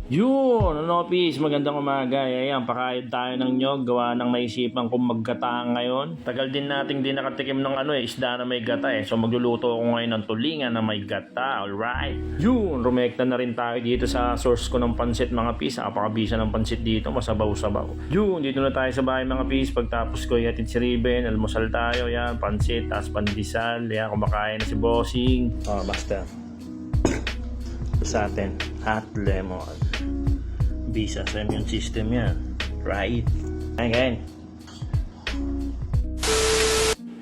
Yun, ano peace, magandang umaga. Ayan, pakain tayo ng nyog, gawa ng naisipan kong maggata ngayon. Tagal din nating di nakatikim ng isda na may gata So magluluto ako ngayon ng tulingan na may gata, alright. Yun, rumekta na rin tayo dito sa source ko ng pansit mga peace. Napakabisa ng pansit dito, masabaw-sabaw. Yun, dito na tayo sa bahay mga peace. Pagtapos ko ihatid si Riben, almusal tayo, yan, pansit, tas pandesal. Yan, kumakain na si Bossing. Oh, basta. Sa atin, hot lemon. Bisa sa immune system yan. Right? Again.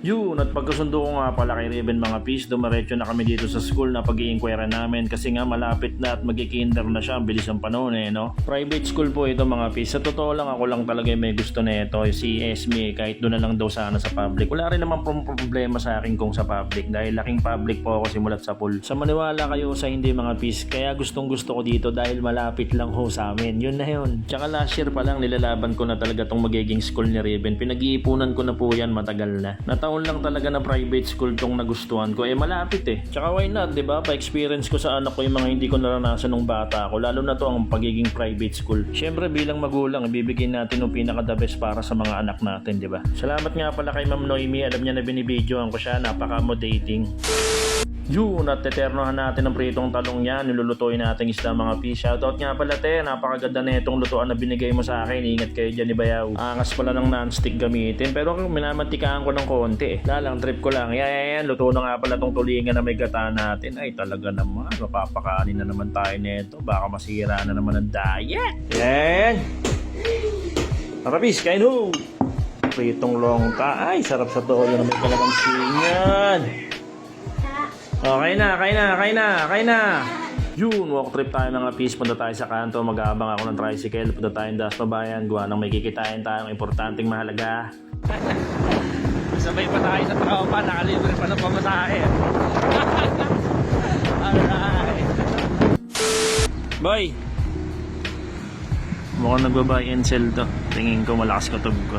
Yun, at pagkasundo ko nga pala kay Riben mga peace, dumaretso na kami dito sa school na pag-i-inquire namin kasi nga malapit na at mag-i-kinder na siya, bilis ang panahon no? Private school po ito mga peace. Sa totoo lang, ako lang talaga may gusto na ito, si Esme, kahit doon na lang daw sana sa public. Wala rin naman problema sa akin kung sa public dahil laking public po ako simulat sa pool. Sa maniwala kayo sa hindi mga peace, kaya gustong gusto ko dito dahil malapit lang ho sa amin. Yun na yun. Tsaka last year pa lang nilalaban ko na talaga tong magiging school ni Riben. Pinag-iipunan ko na po yan matagal na. Taon lang talaga na private school tong nagustuhan ko. Malapit Tsaka why not, 'di ba? Pa-experience ko sa anak ko yung mga hindi ko naranasan nung bata ako. Lalo na to ang pagiging private school. Syempre bilang magulang, ibibigay natin yung pinaka-the best para sa mga anak natin, 'di ba? Salamat nga pala kay Ma'am Noemi. Alam niya na binibidyoan ko siya, napaka-motivating. Yun, at teternohan natin ang pritong talong yan. Nilulutuin natin isda mga peace. Shoutout nga pala napakaganda na itong lutuan na binigay mo sa akin. Ingat kayo dyan ni Bayaw. Angas pala ng non-stick gamitin. Pero minamantikahan ko ng konti Lalang trip ko lang. Yan, luto na nga pala itong tulingan na may gata natin. Ay talaga naman, mapapakanin na naman tayo nito. Baka masira na naman ang diet. Yan. Tara peace, kain ho. Pritong longta. Ay, sarap sa toyo na may kalamansingan. Okay na. Yun, walk trip tayo mga peace. Punta tayo sa kanto, mag-aabang ako ng tricycle. Punta tayong Das Pabayan, gawa ng may kikitain tayong importanteng mahalaga. Sabay pa tayo sa tropa, nakalibre pa ng pamatahe. Alright. Boy! Mukhang nagbabuy and sell to. Tingin ko malakas katog ko.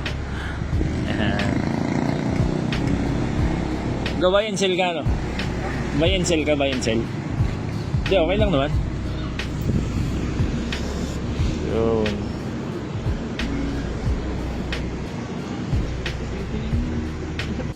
Go-buy and sell ka, no? Buy and sell ka, buy and sell. Hindi, okay lang naman. Yun.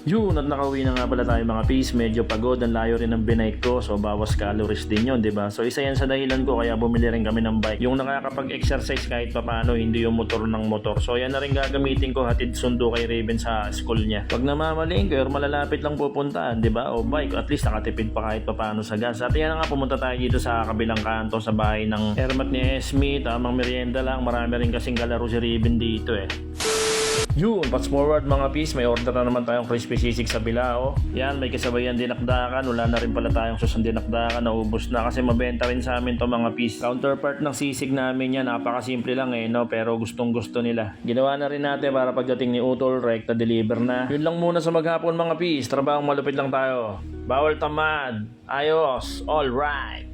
Yun, at nakauwi na nga pala tayo mga peace. Medyo pagod, ang layo rin ng binike ko. So bawas calories din yun, diba? So isa yan sa dahilan ko kaya bumili rin kami ng bike. Yung nakakapag-exercise kahit papano, hindi yung motor ng motor. So yan na rin gagamitin ko, hatid sundo kay Raven sa school niya. Pag namamalingko or malalapit lang pupuntaan, diba? O bike, at least nakatipid pa kahit papano sa gas. At yan na nga, pumunta tayo dito sa kabilang kanto sa bahay ng Hermat ni Esme. Tamang merienda lang, marami rin kasing kalaro si Raven dito Yun, fast forward mga peace, may order na naman tayong crispy sisig sa Bilao. Yan, may kasabayan dinakdakan, wala na rin pala tayong susang dinakdakan, naubos na kasi mabenta rin sa amin to mga peace. Counterpart ng sisig namin yan, napakasimple lang no, pero gustong gusto nila. Ginawa na rin natin para pagdating ni Utol, rekta deliver na. Yun lang muna sa maghapon mga peace, trabahong malupit lang tayo. Bawal tamad, ayos, alright.